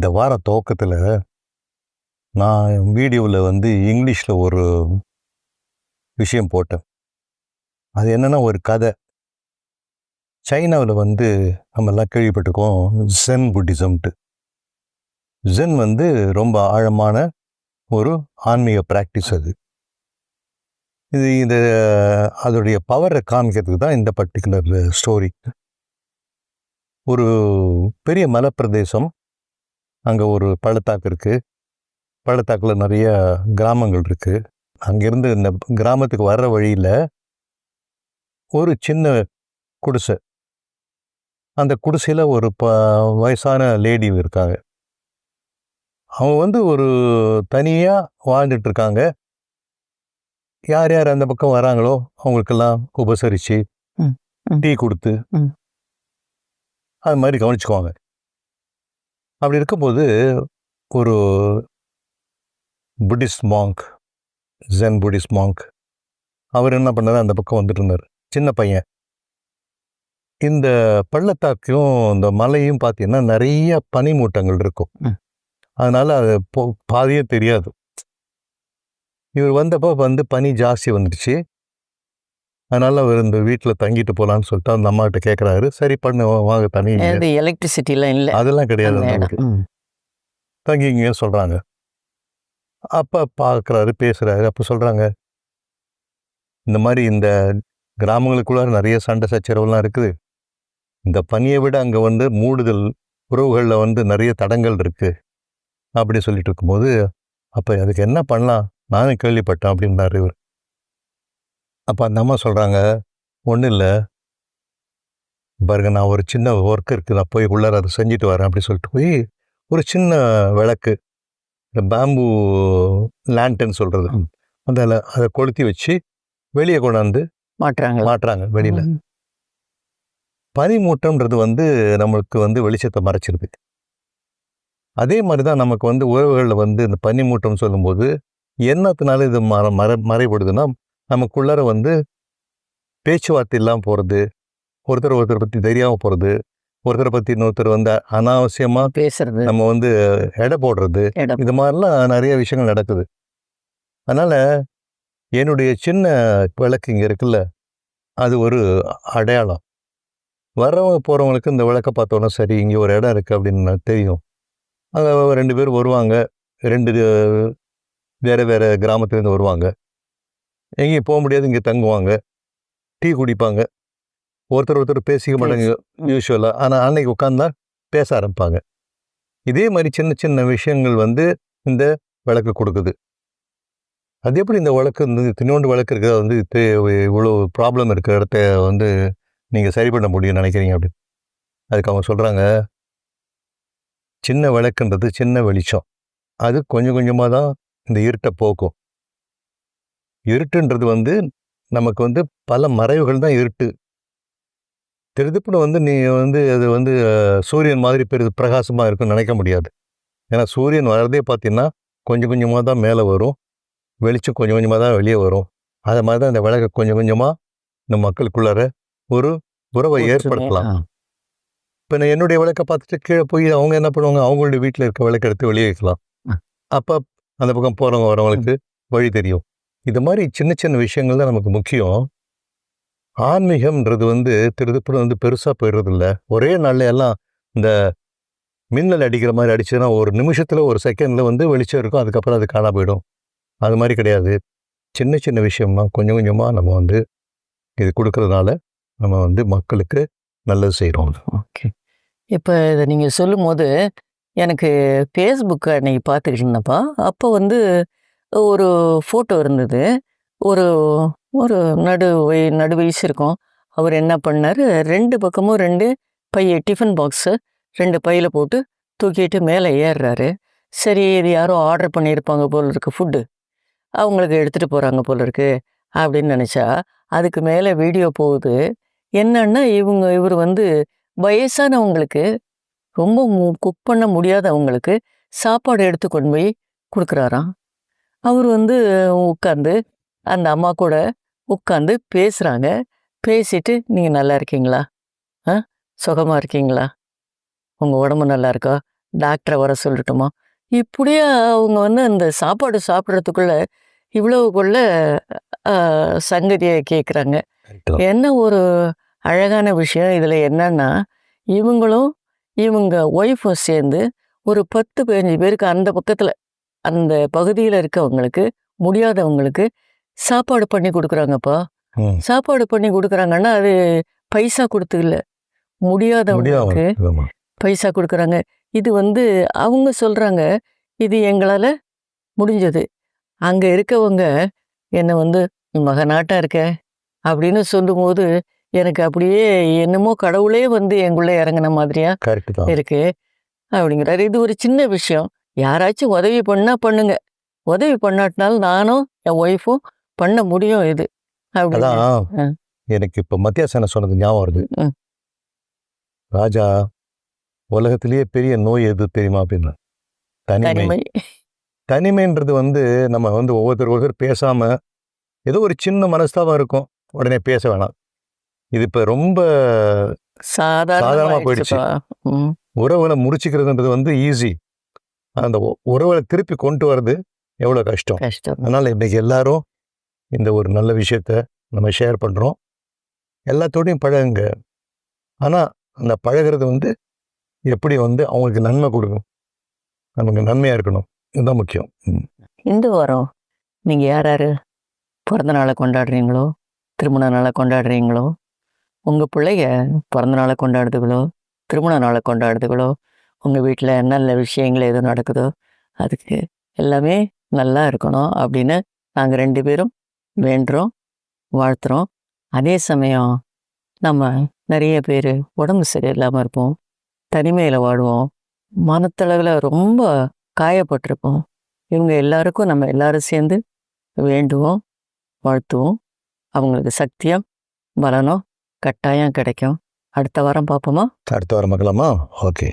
இந்த வார துவக்கத்தில் நான் வீடியோவில் இங்கிலீஷில் ஒரு விஷயம் போட்டேன். அது என்னென்னா ஒரு கதை. சைனாவில் நம்மெல்லாம் கேள்விப்பட்டிருக்கோம் ஜென் புத்திசம்ட்டு. ஜென் ரொம்ப ஆழமான ஒரு ஆன்மீக ப்ராக்டிஸ் அது. இது அதோடைய பவரை காமிக்கிறதுக்கு தான் இந்த பர்டிகுலர் ஸ்டோரி. ஒரு பெரிய மலைப்பிரதேசம், அங்கே ஒரு பள்ளத்தாக்கு இருக்குது. பள்ளத்தாக்கில் நிறைய கிராமங்கள் இருக்குது. அங்கேருந்து இந்த கிராமத்துக்கு வர்ற வழியில் ஒரு சின்ன குடிசை. அந்த குடிசையில் ஒரு வயசான லேடி இருக்காங்க. அவங்க ஒரு தனியாக வாழ்ந்துட்டுருக்காங்க. யார் யார் அந்த பக்கம் வராங்களோ அவங்களுக்கெல்லாம் உபசரித்து டீ கொடுத்து அது மாதிரி கவனிச்சுக்குவாங்க. அப்படி இருக்கும்போது ஒரு Buddhist monk, Zen Buddhist monk, அவர் என்ன பண்ணார், அந்த பக்கம் வந்துட்டு இருந்தார். சின்ன பையன். இந்த பள்ளத்தாக்கையும் இந்த மலையும் பார்த்தீங்கன்னா நிறைய பனிமூட்டங்கள் இருக்கும். அதனால் அது பாதியே தெரியாது. இவர் வந்தப்போ பனி ஜாஸ்தி வந்துடுச்சு. அதனால் அவர் இந்த வீட்டில் தங்கிட்டு போகலான்னு சொல்லிட்டு அந்த அம்மாகிட்ட கேட்குறாரு. சரி பண்ணு, வாங்க தனி. எலக்ட்ரிசிட்டிலாம் இல்லை, அதெல்லாம் கிடையாது. தங்கிங்க சொல்கிறாங்க. அப்போ பார்க்குறாரு, பேசுகிறாரு. அப்போ சொல்கிறாங்க, இந்த மாதிரி இந்த கிராமங்களுக்குள்ளார நிறைய சண்டை சச்சரவுலாம் இருக்குது. இந்த பனியை விட அங்கே மூடுதல் உறவுகளில் நிறைய தடங்கள் இருக்குது அப்படி சொல்லிட்டு இருக்கும்போது, அப்போ அதுக்கு என்ன பண்ணலாம், நானும் கேள்விப்பட்டேன் அப்படின்னாரு இவர். அப்போ அந்த அம்மா சொல்கிறாங்க, ஒன்றும் இல்லை பாருங்க, நான் ஒரு சின்ன ஒர்க் இருக்குது, நான் போய் உள்ளார அதை செஞ்சுட்டு வரேன் அப்படி சொல்லிட்டு போய் ஒரு சின்ன விளக்கு, இந்த பேம்பு லேண்டன் சொல்கிறது, அதை கொளுத்தி வச்சு வெளியே கொண்டாந்து மாட்டுறாங்க வெளியில். பனிமூட்டம்ன்றது நம்மளுக்கு வெளிச்சத்தை மறைச்சிருது. அதே மாதிரி தான் நமக்கு உறவுகளில் இந்த பனிமூட்டம் சொல்லும்போது என்னத்தினால இது மறைபடுதுன்னா, நமக்குள்ளார பேச்சுவார்த்தை இல்லாமல் போகிறது, ஒருத்தரை பற்றி தெரியாமல் போகிறது, ஒருத்தரை பற்றி இன்னொருத்தர் அனாவசியமாக பேசுறது, நம்ம எடை போடுறது, இது மாதிரிலாம் நிறைய விஷயங்கள் நடக்குது. அதனால் என்னுடைய சின்ன விளக்கு இங்கே இருக்குல்ல, அது ஒரு அடையாளம். வர்றவங்க போகிறவங்களுக்கு இந்த விளக்கை பார்த்தோன்னா சரி, இங்கே ஒரு இடம் இருக்குது அப்படின்னு தெரியும். அங்கே 2 பேர் வருவாங்க, 2 வேறு வேறு கிராமத்துலேருந்து வருவாங்க. எங்கேயும் போக முடியாது, இங்கே தங்குவாங்க, டீ குடிப்பாங்க. ஒருத்தர் பேசிக்க மாட்டாங்க யூஸ்வலாக. ஆனால் அன்னைக்கு உட்காந்தா பேச ஆரம்பிப்பாங்க. இதே மாதிரி சின்ன சின்ன விஷயங்கள் இந்த விளக்கு கொடுக்குது. அது எப்படி இந்த விளக்கு தின்னோண்டு விளக்கு இருக்கிற இவ்வளோ ப்ராப்ளம் இருக்கிற இடத்த நீங்கள் சரி பண்ண முடியும்னு நினைக்கிறீங்க அப்படின்னு. அதுக்கு அவங்க சொல்கிறாங்க, சின்ன விளக்குன்றது சின்ன வெளிச்சம், அது கொஞ்சம் கொஞ்சமாக தான் இந்த இருட்டை போக்கும். இருட்டுன்றது நமக்கு பல மறைவுகள் தான் இருட்டு. திருதுப்புன்னு நீ அது சூரியன் மாதிரி பிரகாசமாக இருக்குன்னு நினைக்க முடியாது. ஏன்னா சூரியன் வர்றதே பார்த்தீங்கன்னா கொஞ்சம் கொஞ்சமாக தான் மேலே வரும், வெளிச்சம் கொஞ்சம் கொஞ்சமாக தான் வெளியே வரும். அது மாதிரி தான் இந்த விளக்கை கொஞ்சம் கொஞ்சமாக இந்த மக்களுக்குள்ளார ஒரு உறவை ஏற்படுத்தலாம். இப்போ நான் என்னுடைய விளக்கை பார்த்துட்டு கீழே போய் அவங்க என்ன பண்ணுவாங்க, அவங்களுடைய வீட்டில் இருக்க விளக்கை எடுத்து வெளியே வைக்கலாம். அப்போ அந்த பக்கம் போகிறவங்க வரவங்களுக்கு வழி தெரியும். இது மாதிரி சின்ன சின்ன விஷயங்கள் தான் நமக்கு முக்கியம். ஆன்மீகம்ன்றது திருதுப்புன்னு பெருசாக போயிடுறதில்ல. ஒரே நாளில் எல்லாம் இந்த மின்னல் அடிக்கிற மாதிரி அடிச்சுன்னா ஒரு நிமிஷத்தில் ஒரு செகண்டில் வெளிச்சம் இருக்கும், அதுக்கப்புறம் அது காணா போயிடும். அது மாதிரி கிடையாது. சின்ன சின்ன விஷயமா கொஞ்சம் கொஞ்சமாக நம்ம இது கொடுக்கறதுனால நம்ம மக்களுக்கு நல்லது செய்கிறோம். ஓகே. இப்போ இதை நீங்கள் சொல்லும்போது எனக்கு ஃபேஸ்புக்கை அன்றைக்கி பார்த்துக்கிட்டு இருந்தப்பா, அப்போ ஒரு ஃபோட்டோ இருந்தது. ஒரு ஒரு நடு வயசு இருக்கும். அவர் என்ன பண்ணார், 2 பக்கமும் 2 டிஃபன் பாக்ஸு 2 பையில் போட்டு தூக்கிட்டு மேலே ஏறுறாரு. சரி, இது யாரோ ஆர்டர் பண்ணியிருப்பாங்க போல் இருக்குது, ஃபுட்டு அவங்களுக்கு எடுத்துகிட்டு போகிறாங்க போல் இருக்குது அப்படின்னு நினச்சா, அதுக்கு மேலே வீடியோ போகுது. என்னன்னா இவர் வயசானவங்களுக்கு, ரொம்ப குக் பண்ண முடியாதவங்களுக்கு சாப்பாடு எடுத்து கொண்டு போய் கொடுக்குறாராம். அவர் உட்காந்து அந்த அம்மா கூட உட்காந்து பேசுகிறாங்க. பேசிட்டு, நீங்கள் நல்லா இருக்கீங்களா, சுகமாக இருக்கீங்களா, உங்கள் உடம்பு நல்லா இருக்கா, டாக்டரை வர சொல்லட்டுமா? இப்படியே அவங்க வந்து அந்த சாப்பாடு சாப்பிட்றதுக்குள்ள இவ்வளவுக்குள்ள அ சங்கதிய கேட்குறாங்க. கரெக்ட் தான். என்ன ஒரு அழகான விஷயம் இதில என்னன்னா, இவங்களும், இவங்க ஒய்ஃபும் சேர்ந்து ஒரு 10, 15 பேருக்கு அந்த பக்கத்தில, அந்த பகுதியில இருக்கவங்களுக்கு, முடியாதவங்களுக்கு சாப்பாடு பண்ணி குடுக்குறாங்கப்பா. ம். சாப்பாடு பண்ணி குடுக்குறாங்கன்னா, அது பைசா குடுத்து இல்ல. முடியாதவங்களுக்கு முடியாது. ஆமா. பைசா குடுக்குறாங்க. இது வந்து அவங்க சொல்றாங்க, "இது எங்களால முடிஞ்சது." அங்க இருக்கவங்க என்ன வந்து, "நீ மகனாட்டம் இருக்க." அப்படின்னு சொல்லும்போது, எனக்கு அப்படியே என்னமோ கடவுளே வந்து எங்குள்ள இறங்குன மாதிரியா கரெக்ட் தான். இருக்கு. அப்படிங்கிறாரு. இது ஒரு சின்ன விஷயம். யாராச்சும் உதவி பண்ணா பண்ணுங்க. உதவி பண்ணாட்டினாலும் நானும், என் ஒய்ஃபும் பண்ண முடியும் இது. அப்படின்னு. அதான் அ, எனக்கு இப்ப மத்தியாசனம் சொன்னது ஞாபகம் வருது. ம். ராஜா, உலகத்திலேயே பெரிய நோய் எது தெரியுமா அப்படின்னா? தனிமை. தனிமை. தனிமைன்றது வந்து நம்ம வந்து ஒருத்தர் பேசாம, ஏதோ ஒரு சின்ன மனஸ்தாபம் இருக்கும். உடனே பேச வேணாம். இது இப்ப ரொம்ப சாதாரணமா சாதாரணமா போயிடுச்சு. ஆயிடுச்சுப்பா. ம். உறவுகள முறிச்சுக்கிறதுன்றது வந்து ஈஸி. அந்த உறவுகள திருப்பி கொண்டு வரது எவ்வளோ கஷ்டம். கஷ்டம். அதனால இன்னைக்கு எல்லாரும் இந்த ஒரு நல்ல விஷயத்த நம்ம ஷேர் பண்றோம். எல்லாத்தோடையும் பழகுங்க. ஆனா, அந்த பழகுறது வந்து எப்படி வந்து அவங்களுக்கு நன்மை கொடுக்கும். நமக்கு நன்மையா இருக்கணும். இதுதான் முக்கியம். ம். இந்த வாரம் நீங்க யார் யாரு பிறந்த நாளை கொண்டாடுறீங்களோ, திருமண நாளை கொண்டாடுறீங்களோ, உங்க பிள்ளைங்க பிறந்த நாளை கொண்டாடுதுகளோ, திருமண நாளை கொண்டாடுதுகளோ, உங்க வீட்ல நல்ல விஷயங்கள் எதுவும் நடக்குதோ, அதுக்கு எல்லாமே நல்லா இருக்கணும் அப்படின்னு நாங்க 2 பேரும் வேண்டுறோம், வாழ்த்துறோம். அதே சமயம் நம்ம நெறைய பேரு உடம்பு சரியில்லாம இருப்போம். தனிமையில வாடுவோம். மனத்தளவுல ரொம்ப காயப்பட்டிருப்போம். இவங்க எல்லாருக்கும் நம்ம எல்லாரும் சேர்ந்து வேண்டுவோம், வாழ்த்துவோம். அவங்களுக்கு சக்தியும், பலனும் கட்டாயம் கிடைக்கும். அடுத்த வாரம் பார்ப்போமா? அடுத்த வாரம் பார்க்கலாமா? ஓகே.